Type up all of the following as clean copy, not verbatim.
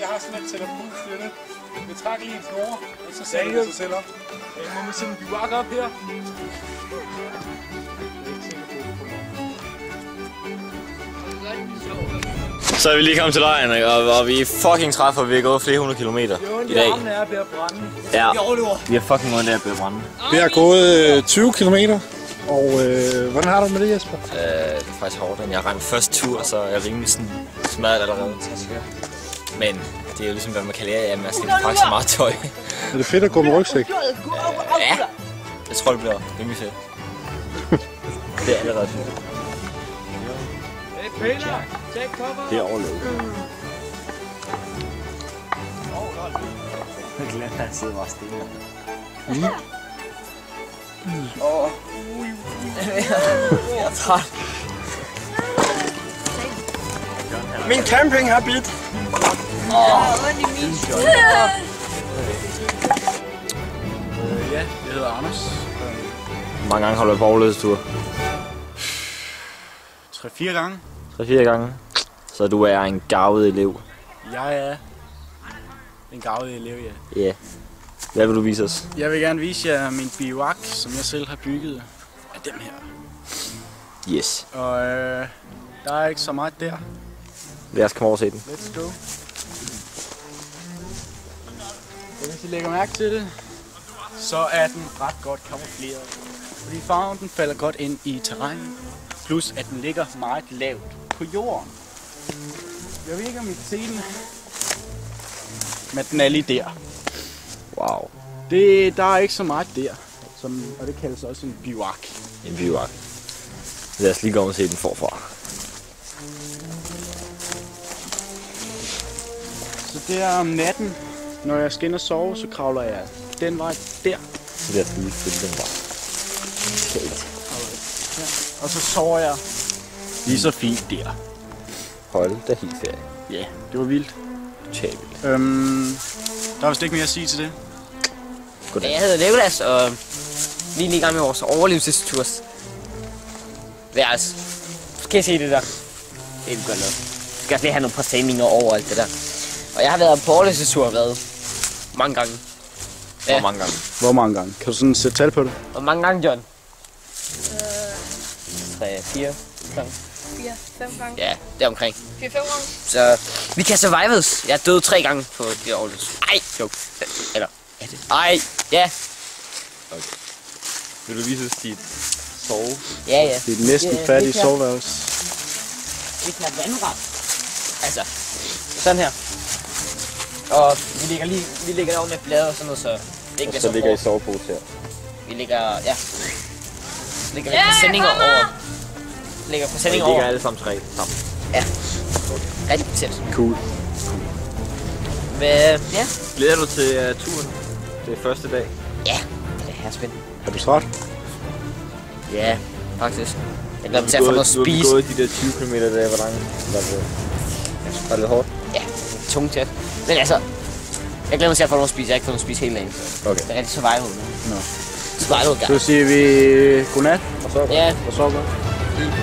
Jeg har sådan et telefonstyr lidt. Vi trækker lige en snor, og så sætter det sig selv op. Må man sætte en bivak op her? Så er vi lige kommet til lejren, og vi er fucking trætte, for vi har gået flere 100 kilometer i dag. Ja, vi har fucking ondt af at brænde. Vi har gået 20 kilometer, og hvordan har du med det, Jesper? Det er faktisk hårdt, jeg har rendt første tur, så jeg er rimelig sådan smadret allerede. Men det er jo ligesom, hvad man kan lære af, at man skal pakke så meget tøj. Er det fedt at gå med rygsæk? Ja, jeg tror det bliver rimelig fedt. Det er allerede fedt. Det er overlevet. Jeg glemte, at han sidder bare stille. Jeg er træt. Min camping har bidt. Ja, jeg hedder Anders. Hvor mange gange har du været på overlevelsestur? 3-4 gange. 3-4 gange. Så du er en garvet elev? Jeg er en garvet elev, ja. Ja. Hvad vil du vise os? Jeg vil gerne vise jer min bivak, som jeg selv har bygget af dem her. Yes. Og der er ikke så meget der. Lad os komme over og se den. Let's go. Hvis I lægger mærke til det, så er den ret godt kamufleret. Fordi farven den falder godt ind i terrænet. Plus at den ligger meget lavt på jorden. Jeg ved ikke om I kan se den. Men den er lige der. Wow. Der er ikke så meget der. Og det kaldes også en bivak. En bivak. Lad os lige gå og se den forfra. Så der om natten, når jeg skal ind og sove, så kravler jeg den vej der. Så lad os lige følge den vej. Og så sover jeg lige så fint der. Hold da helt ferie. Ja, det var vildt. Totalt vildt. Der er vist ikke mere at sige til det. Goddag. Jeg hedder Nicolas, og vi er lige i gang med vores overlevelsestur. Værelse. Kan I se det der? Det er godt noget. Vi skal også lige have nogle præstemninger over alt det der. Og jeg har været på overlevelsestur mange gange. Ja. Hvor mange gange? Hvor mange gange? Kan du sådan sætte tal på det? Hvor mange gange, John? 3, 4 gange. 4-5 gange. Ja, det er omkring. 4-5 gange. Så vi kan survives. Jeg er død 3 gange på det overlevelse. Ej, joke. Eller, er det? Ej, ja. Okay. Vil du vise os dit sove? Ja, ja. Det er næsten færdigt soveværelse. Vi kan have vandret. Altså, sådan her. Og vi ligger derovre med blade og sådan noget, så det ikke bliver så ligger I hårdt. sovepose her. Vi ligger, ja. Ligger lidt presenninger over. Ligger presenninger over. I ligger over. alle sammen 3 sammen. Ja. Rigtig tæt. Cool. Men, ja. Glæder du til turen? Det er første dag. Ja, det er her spændende. Er du træt? Ja, faktisk. Jeg glæder mig til at få noget at spise. Du har gået de der 20 km der, hvor langt var det hårdt? Ja, tungt tæt. Men altså, jeg glæder mig til at få noget at spise. Jeg har ikke fået noget at spise hele dagen. Okay. Det er rigtig survival nu. Nå. Survival guy. Så siger vi godnat og så Ja. og så godt.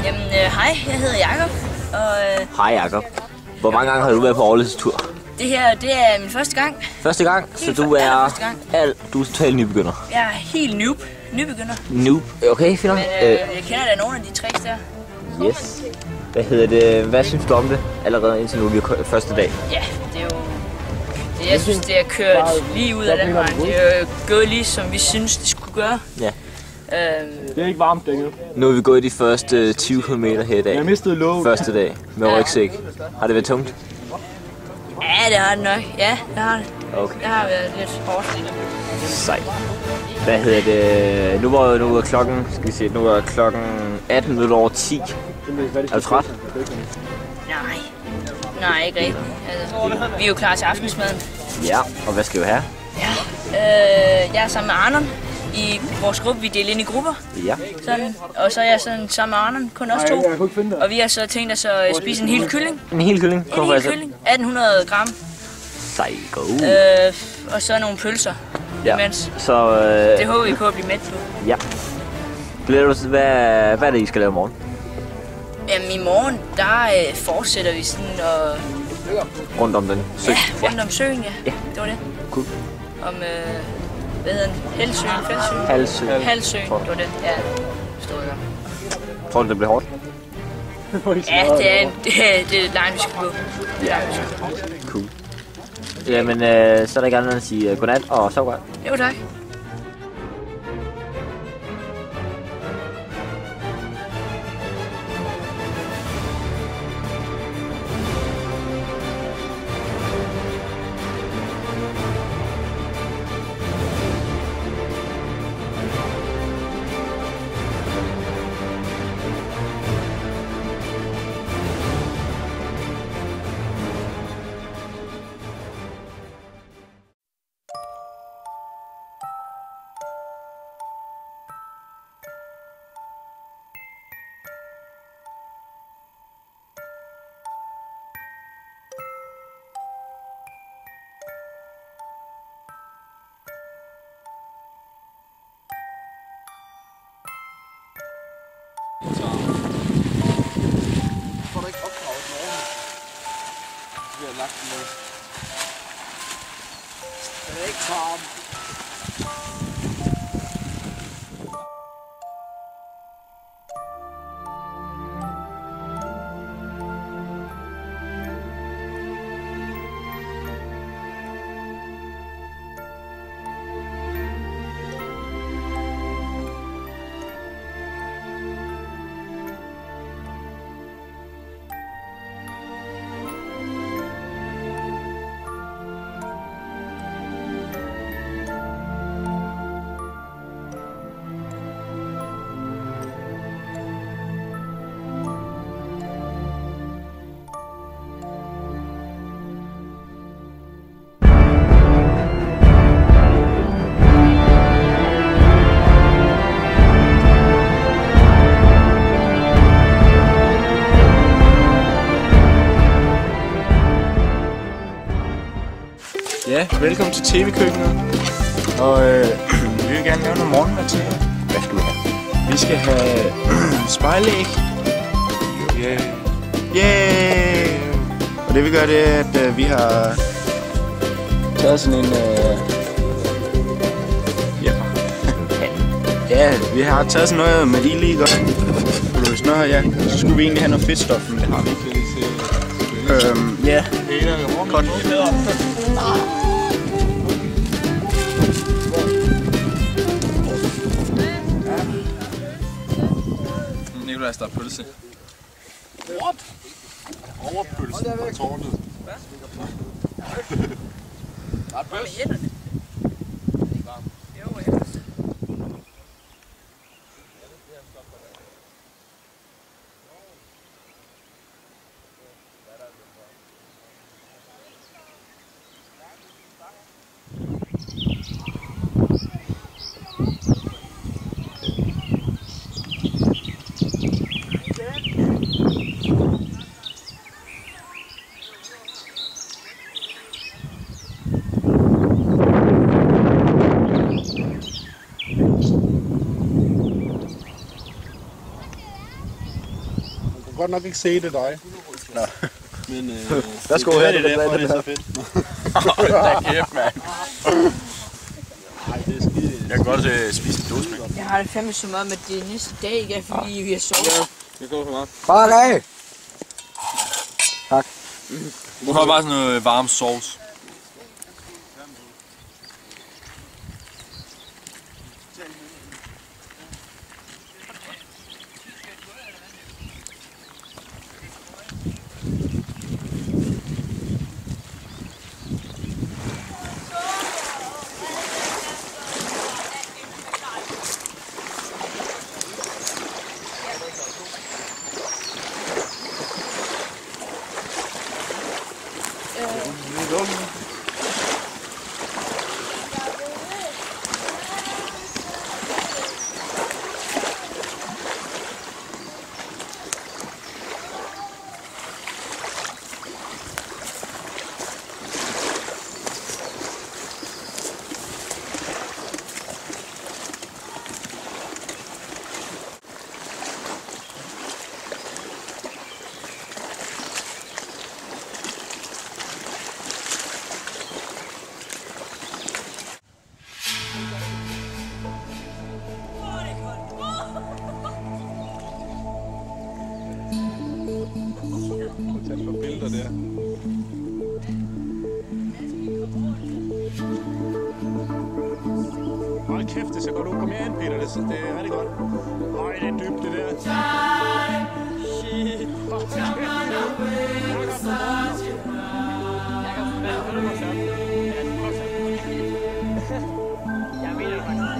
Jamen, hej, jeg hedder Jakob, og Hej Jakob. Hvor mange gange har du været på overlevelsestur? det her, det er min første gang. Første gang? Så Helt du er allerførste gang. du er totalt nybegynder. Jeg er helt nybegynder. Noob. Okay, fint. Men jeg kender da nogle af de tricks der. Yes. Hvad hedder det? Hvad synes du om det allerede indtil nu? Vi er første dag. Ja, det er jo... Jeg synes, det er kørt lige ud af den vej. Det er jo gået lige, som vi synes, det skulle gøre. Ja. Det er ikke varmt dækket. Nu er vi gået de første 20 km her i dag. Jeg mistede låget. Første dag med rygsæk. Har det været tungt? Ja, det har det nok. Ja, det har det. Okay. Det har været lidt hårdt. Sejt. Hvad hedder det? Nu er klokken, skal vi se, nu er klokken 18 minutter over 10. Er du træt? Nej, ikke rigtigt. Altså, vi er jo klar til aftensmaden. Ja, og hvad skal vi have? Ja. Jeg er sammen med Arnon i vores gruppe. Vi deler ind i grupper. Ja. Sådan. Og så er jeg sådan sammen med Arnon, kun os to. Og vi har så tænkt os at spise en hel kylling. En hel kylling? En hel kylling. 1800 gram. Sej, go. Og så nogle pølser. Ja. Imens. Så det håber vi på at blive mæt på. ja. Glæder du til, hvad er det, I skal lave i morgen? Jamen i morgen, der fortsætter vi sådan og rundt om den sø. Ja, rundt om søen, ja. Det var det. Cool. Om, hvad hedder den? Helsøen, Fældsøen? Halsøen, det var det. Ja, forstår jeg godt. Tror du, det bliver hårdt? Ja, det er lejen, vi skal på. Ja. Cool. Jamen, så er der ikke andet at sige godnat og sov godt. Jo, tak. Får du ikke opdraget nogen? Vi har lagt den med. Det er ikke tarm. Ja, velkommen til TV-køkkenet. Og vi vil gerne lave noget morgenmad til jer. Hvad skal vi have? Vi skal have spejlæg. Yeah! Og det vi gør, det er, at vi har taget sådan en... Ja, vi har taget sådan noget med ild i godt. Så skulle vi egentlig have noget fedtstof, men det har vi ikke. Ja. Godt. Nikolaj, der er pølse. What? Overpølse på tårnet. Hvad? Der er pølse. Godt nok ikke se det dig. Nå. Men der skal høre det, det er så fedt. Kæft, mand. Nej, det er skide. Jeg kan godt spise en dåse med. Jeg har det fandme så meget med det næste dag, ikke? Fordi vi har sovet. Det går for meget. Bare af! Tak. Du har bare sådan noget varm sovs. der. Hold kæft, det ser godt ud. Kom her ind, Peter. Det er rigtig godt. Øj, det er dybt, det der. Shit. Jeg mener det faktisk.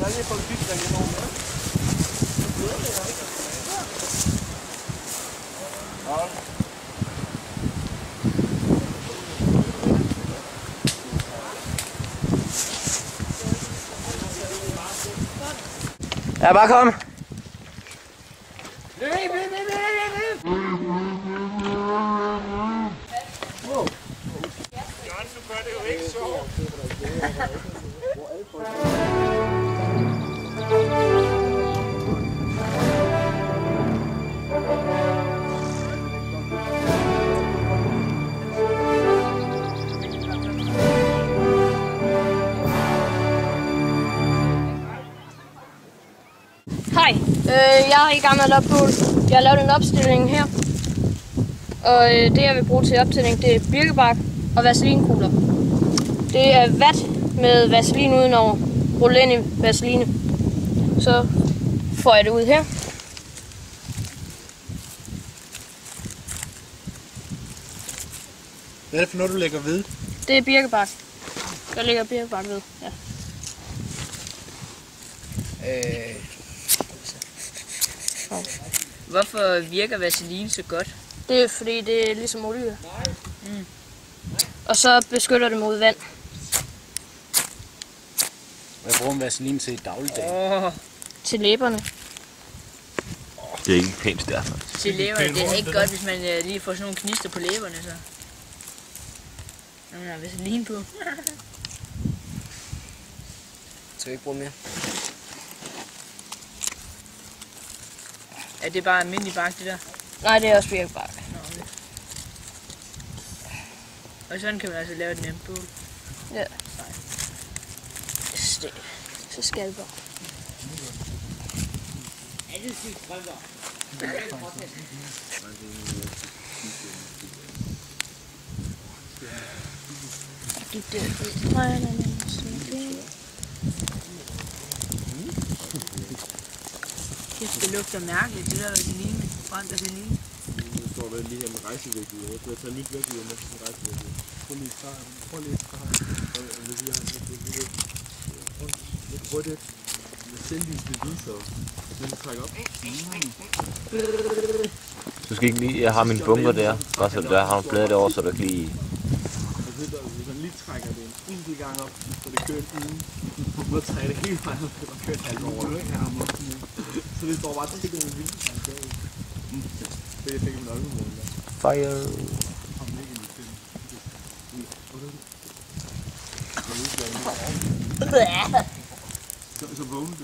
Ja, bare kom. Hej, jeg er i gang med at opbål. Jeg har lavet en opstilling her. Og det jeg vil bruge til opstilling, det er birkebark og vaselinkugler. Det er vat med vaselin udenover. Rulle ind i vaseline. Så får jeg det ud her. Hvad er det for noget, du lægger ved? Det er birkebark. Der ligger birkebark ved, ja. Hvorfor virker vaseline så godt? Det er fordi, det er ligesom olie. Og så beskytter det mod vand. Jeg bruger en vaseline til i dagligdagen. Til læberne. Det er ikke pænt derfor. Til læberne, det er ikke godt, hvis man lige får sådan nogle knister på læberne, så. Når man har vaseline på. Skal vi ikke bruge mere? Er det bare almindelig bark, det der? Nej, det er også birkebark. Okay. Og sådan kan man altså lave et nemt bål. Ja. Så skal det bare. Det lugter mærkeligt, det der vaseline. Brændt vaseline. Nu står der lige her med rejsevægget. Jeg skal tage nyt væk med sådan rejsevægget. Prøv lige at starte. Prøv det. Med selvvis beviser. Så du trækker op. Du skal ikke lige, jeg har min bunker der. Bare så der har nogle blade derovre, så du kan lige... Hvis man lige trækker det en enkelt gang op, så det kører en på måde trækker det hele vejen op, og kører et halvt over. Så det står bare til at det vildt. Det er jeg fik en oldemål der. Fire! Så vågnede det,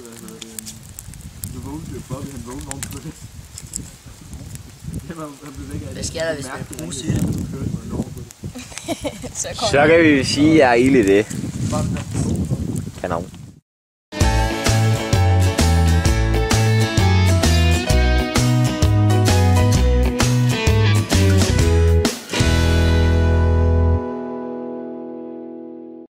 så vågnede det, Bobby, han vågnede oven på det. Hvad sker der, hvis man bruger syre? Så kan vi sige, at jeg er ild i det. Kanon.